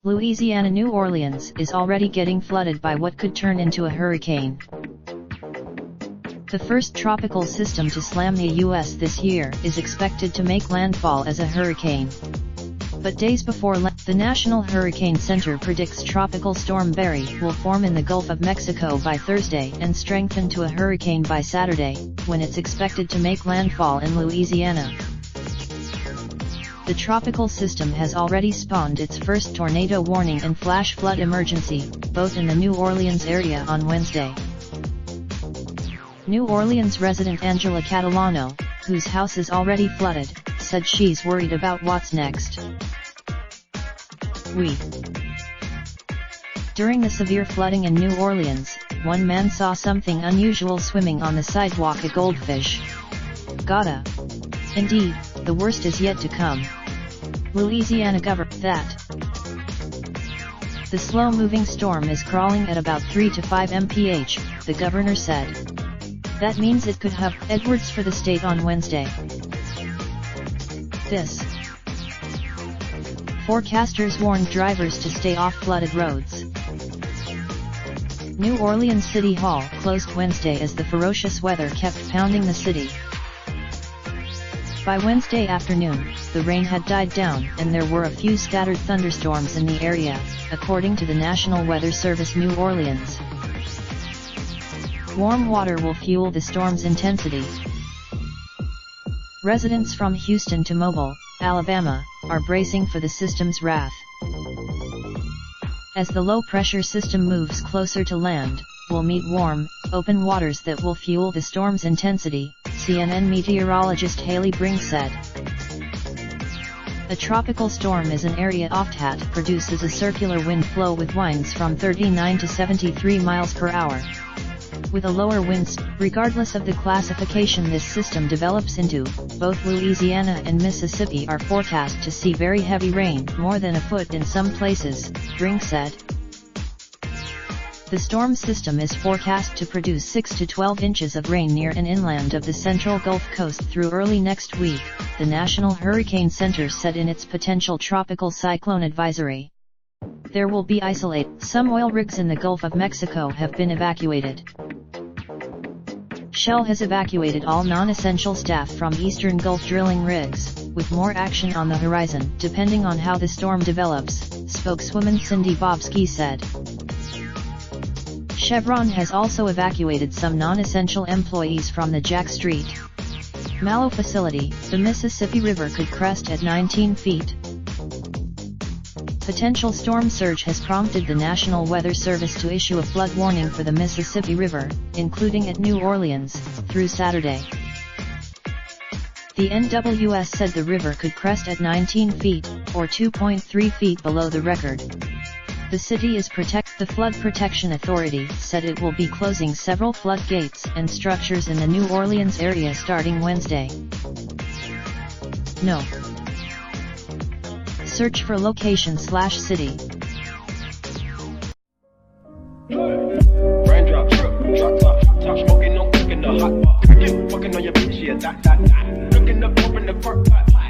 Louisiana New Orleans is already getting flooded by what could turn into a hurricane. The first tropical system to slam the U.S. this year is expected to make landfall as a hurricane. But days before the National Hurricane Center predicts Tropical Storm Barry will form in the Gulf of Mexico by Thursday and strengthen to a hurricane by Saturday, when it's expected to make landfall in Louisiana. The tropical system has already spawned its first tornado warning and flash flood emergency, both in the New Orleans area on Wednesday. New Orleans resident Angela Catalano, whose house is already flooded, said she's worried about what's next. During the severe flooding in New Orleans, one man saw something unusual swimming on the sidewalk, a goldfish. Gotta. Indeed, the worst is yet to come. Louisiana governor that the slow-moving storm is crawling at about 3 to 5 mph, the governor said. That means it could have Edwards for the state on Wednesday. This forecasters warned drivers to stay off flooded roads. New Orleans City Hall closed Wednesday as the ferocious weather kept pounding the city. By Wednesday afternoon, the rain had died down and there were a few scattered thunderstorms in the area, according to the National Weather Service New Orleans. Warm water will fuel the storm's intensity. Residents from Houston to Mobile, Alabama, are bracing for the system's wrath. As the low-pressure system moves closer to land, we'll meet warm, open waters that will fuel the storm's intensity, CNN meteorologist Haley Brink said. A tropical storm is an area that produces a circular wind flow with winds from 39 to 73 miles per hour. With a lower wind, regardless of the classification this system develops into, both Louisiana and Mississippi are forecast to see very heavy rain, more than a foot in some places, Brink said. The storm system is forecast to produce 6 to 12 inches of rain near and inland of the central Gulf Coast through early next week, the National Hurricane Center said in its potential tropical cyclone advisory. There will be isolate. Some oil rigs in the Gulf of Mexico have been evacuated. Shell has evacuated all non-essential staff from eastern Gulf drilling rigs, with more action on the horizon depending on how the storm develops, spokeswoman Cindy Bobsky said. Chevron has also evacuated some non-essential employees from the Jack Street Mallow facility. The Mississippi River could crest at 19 feet. Potential storm surge has prompted the National Weather Service to issue a flood warning for the Mississippi River, including at New Orleans, through Saturday. The NWS said the river could crest at 19 feet, or 2.3 feet below the record. The Flood Protection Authority said it will be closing several floodgates and structures in the New Orleans area starting Wednesday. No. Search for location/city. Raindrop, drop top smoking, no cooking the hot pot. Fucking on your bitch, yeah, that. Looking up, open the park pot.